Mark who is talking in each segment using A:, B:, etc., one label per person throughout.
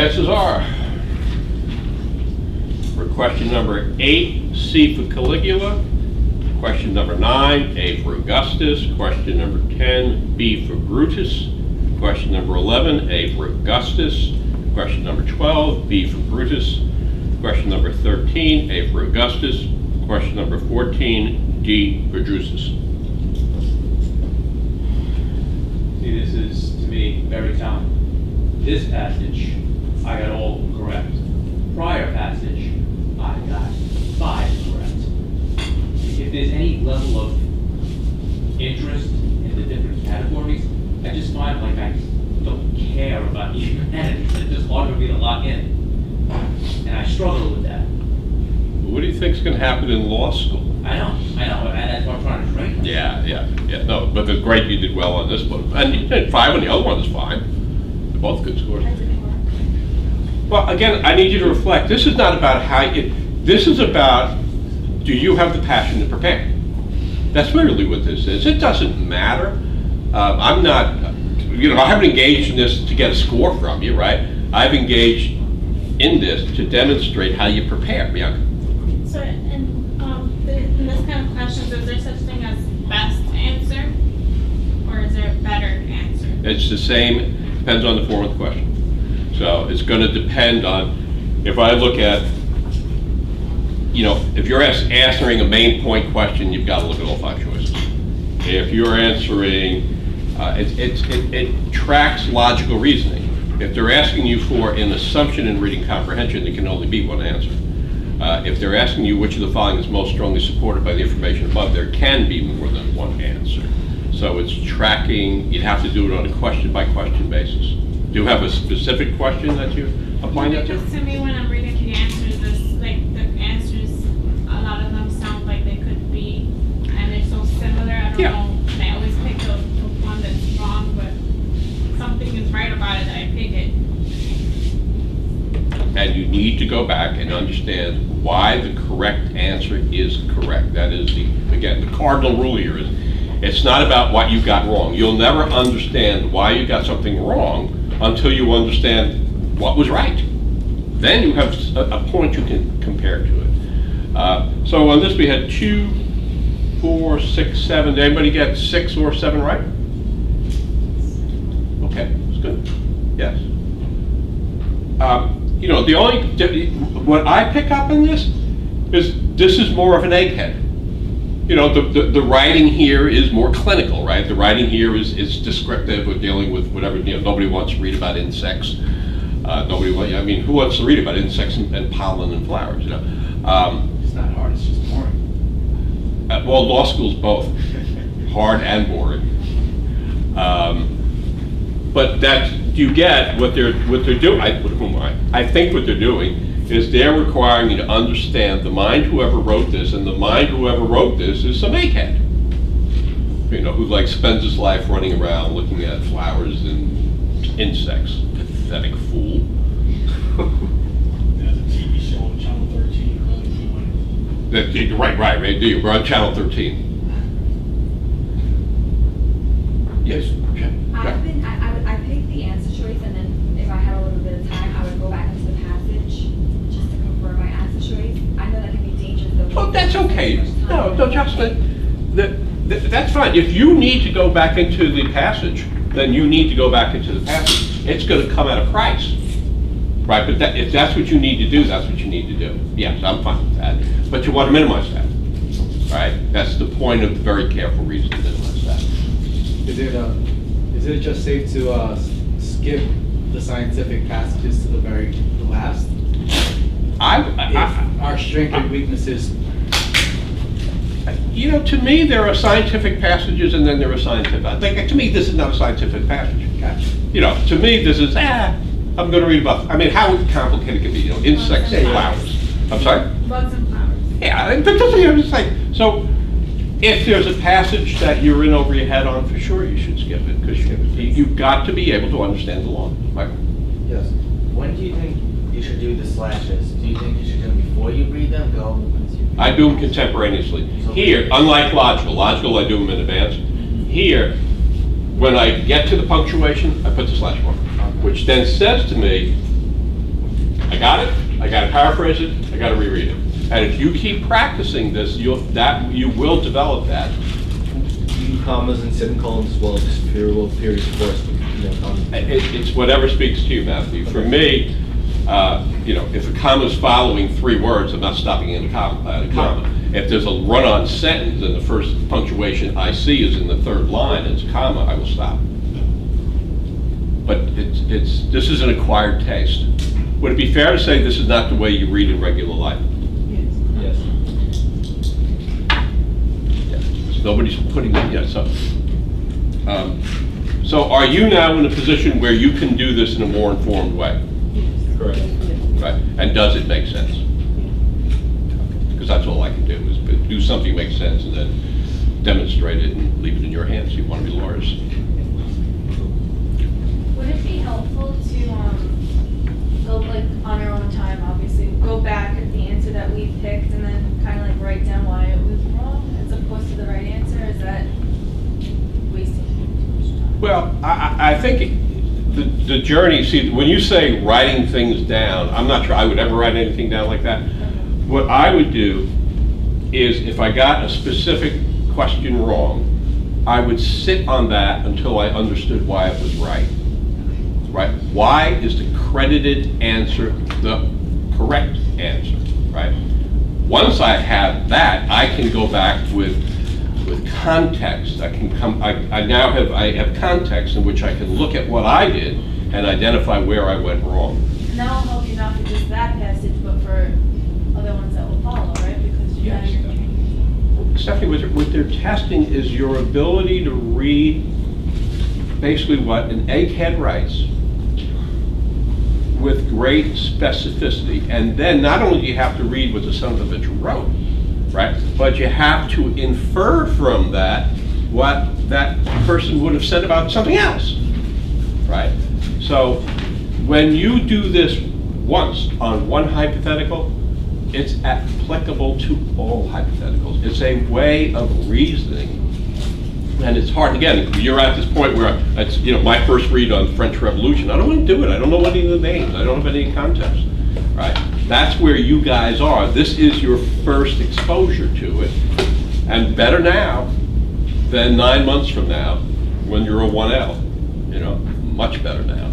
A: answers are, for question number 8, C for Caligula. Question number 9, A for Augustus. Question number 10, B for Brutus. Question number 11, A for Augustus. Question number 12, B for Brutus. Question number 13, A for Augustus. Question number 14, D for Drusus.
B: See, this is, to me, very telling. This passage, I got all correct. Prior passage, I got 5 correct. If there's any level of interest in the different categories, I just find like I don't care about humanity. It's just hard for me to lock in. And I struggle with that.
A: What do you think is going to happen in law school?
B: I know, and that's what I'm trying to train myself.
A: Yeah. No, but it's great you did well on this one. And you did 5 on the other one is fine. They're both good scores. Well, again, I need you to reflect. This is not about how this is about, do you have the passion to prepare? That's really what this is. It doesn't matter. I'm not, I haven't engaged in this to get a score from you, right? I've engaged in this to demonstrate how you prepare, Bianca.
C: So, in this kind of questions, is there such thing as best answer, or is there a better answer?
A: It's the same, depends on the form of the question. So it's going to depend on, if I look at, if you're answering a main point question, you've got to look at all 5 choices. If you're answering, it tracks logical reasoning. If they're asking you for an assumption in reading comprehension, there can only be one answer. If they're asking you which of the following is most strongly supported by the information above, there can be more than one answer. So it's tracking, you'd have to do it on a question-by-question basis. Do you have a specific question that you're applying that to?
C: Because to me, when I'm reading the answers, the answers, a lot of them sound like they could be, and they're so similar, I don't know. And I always pick the one that's wrong, but something is right about it, I pick it.
A: And you need to go back and understand why the correct answer is correct. That is, the cardinal rule here is, it's not about what you got wrong. You'll never understand why you got something wrong until you understand what was right. Then you have a point you can compare to it. So on this we had 2, 4, 6, 7. Did anybody get 6 or 7 right? Okay, that's good. Yes. The only, what I pick up in this is more of an egghead. The writing here is more clinical, right? The writing here is descriptive. We're dealing with whatever, nobody wants to read about insects. Who wants to read about insects and pollen and flowers,
B: It's not hard, it's just boring.
A: Well, law school's both hard and boring. But you get what they're doing. I think what they're doing is they're requiring you to understand the mind whoever wrote this, and the mind whoever wrote this is some egghead, who spends his life running around looking at flowers and insects. Pathetic fool.
D: There's a TV show on Channel 13.
A: Right. We're on Channel 13. Yes.
E: I picked the answer choice, and then if I had a little bit of time, I would go back into the passage just to confirm my answer choice. I know that can be dangerous though.
A: Oh, that's okay. No, Justin, that's fine. If you need to go back into the passage, then you need to go back into the passage. It's going to come at a price, right? But if that's what you need to do, that's what you need to do. Yes, I'm fine with that. But you want to minimize that, right? That's the point of the very careful reason to minimize that.
F: Is it just safe to skip the scientific passages to the last? If our strength and weaknesses.
A: To me, there are scientific passages, and then there are scientific. To me, this is not a scientific passage.
F: Gotcha.
A: To me, this is I'm going to read about. How complicated can it be? Insects and flowers. I'm sorry.
C: Bugs and flowers.
A: Yeah, but I'm just saying. So, if there's a passage that you're in over your head on, for sure you should skip it, because you've got to be able to understand the law. Michael?
G: Yes. When do you think you should do the slashes? Do you think you should do them before you read them?
A: I do them contemporaneously. Here, unlike logical I do them in advance. Here, when I get to the punctuation, I put the slash mark, which then says to me, I got it, I gotta paraphrase it, I gotta reread it. And if you keep practicing this, you will develop that.
G: Commas and semicolons as well, just periods of course, commas.
A: It's whatever speaks to you, Matthew. For me, if a comma is following 3 words, I'm not stopping in a comma. If there's a run-on sentence and the first punctuation I see is in the 3rd line, it's a comma, I will stop. But this is an acquired taste. Would it be fair to say this is not the way you read in regular life?
G: Yes.
A: Nobody's putting it yet, so are you now in a position where you can do this in a more informed way?
G: Correct.
A: Right, and does it make sense? Because that's all I can do, is do something that makes sense and then demonstrate it and leave it in your hands. You want to be lawyers.
D: Would it be helpful to, go like on our own time, obviously, go back at the answer that we picked and then kind of like write down why it was wrong as opposed to the right answer? Is that wasting too much time?
A: Well, I think the journey, see, when you say writing things down, I'm not sure I would ever write anything down like that. What I would do is if I got a specific question wrong, I would sit on that until I understood why it was right. Right? Why is the credited answer the correct answer? Right? Once I have that, I can go back with context. I have context in which I can look at what I did and identify where I went wrong.
D: And that will help you not for just that passage, but for other ones that will follow, right? Because you
A: Yes.
D: you're training.
A: Stephanie, what they're testing is your ability to read basically what an egghead writes with great specificity. And then not only do you have to read what the son of a bitch wrote, right, but you have to infer from that what that person would have said about something else, right? So when you do this once on one hypothetical, it's applicable to all hypotheticals. It's a way of reasoning. And it's hard, again, you're at this point where it's, my first read on French Revolution, I don't want to do it, I don't know any of the names, I don't have any context, right? That's where you guys are. This is your first exposure to it, and better now than 9 months from now when you're a 1L, much better now.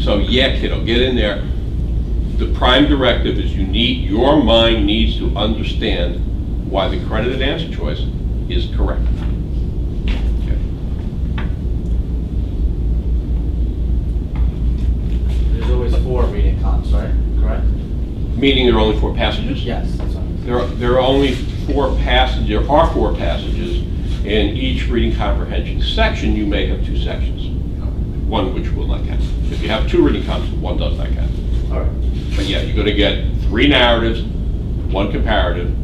A: So yeah, kiddo, get in there. The prime directive is your mind needs to understand why the credited answer choice is correct. Okay.
G: There's always 4 reading comps, right? Correct?
A: Meaning there are only 4 passages?
G: Yes, that's right.
A: There are only 4 passages. There are 4 passages in each reading comprehension section. You may have 2 sections, one which will not count. If you have 2 reading comps, one does not count.
G: All right.
A: But yeah, you're going to get 3 narratives, 1 comparative.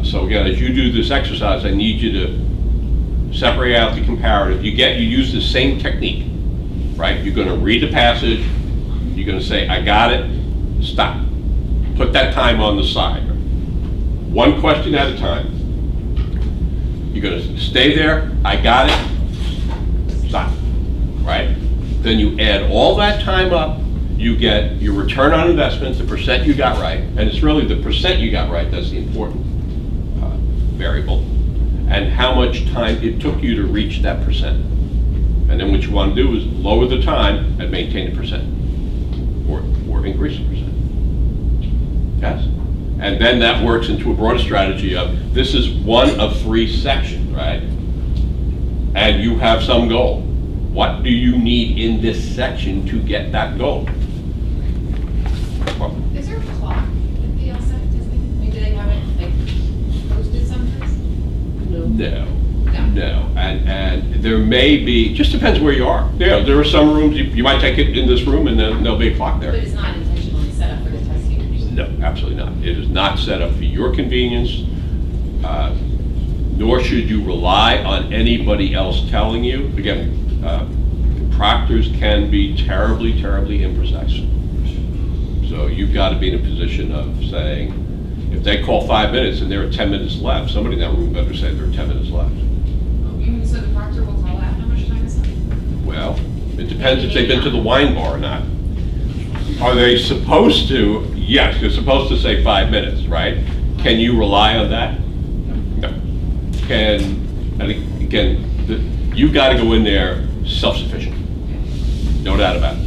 A: So again, as you do this exercise, I need you to separate out the comparative. You use the same technique, right? You're going to read the passage. You're going to say, I got it. Stop. Put that time on the side. 1 question at a time. You're going to stay there. I got it. Stop. Right? Then you add all that time up. You get your return on investment, the percent you got right, and it's really the percent you got right that's the important variable, and how much time it took you to reach that percent. And then what you want to do is lower the time and maintain the percent, or increase the percent. Yes? And then that works into a broader strategy of, this is 1 of 3 sections, right? And you have some goal. What do you need in this section to get that goal?
H: Is there a clock at the LSAT testing? I mean, do they have it posted sometimes?
A: No. And there may be, just depends where you are. There are some rooms, you might take it in this room and then there'll be a clock
H: But
A: there.
H: it's not intentionally set up for the testing?
A: No, absolutely not. It is not set up for your convenience, nor should you rely on anybody else telling you. Again, proctors can be terribly, terribly imprecise. So you've got to be in a position of saying, if they call 5 minutes and there are 10 minutes left, somebody in that room better say there are 10 minutes left.
H: So the proctor will tell that how much time is left?
A: Well, it depends if they've been to the wine bar or not. Are they supposed to? Yes, you're supposed to say 5 minutes, right? Can you rely on that? No. And again, you got to go in there self-sufficient. No doubt about it.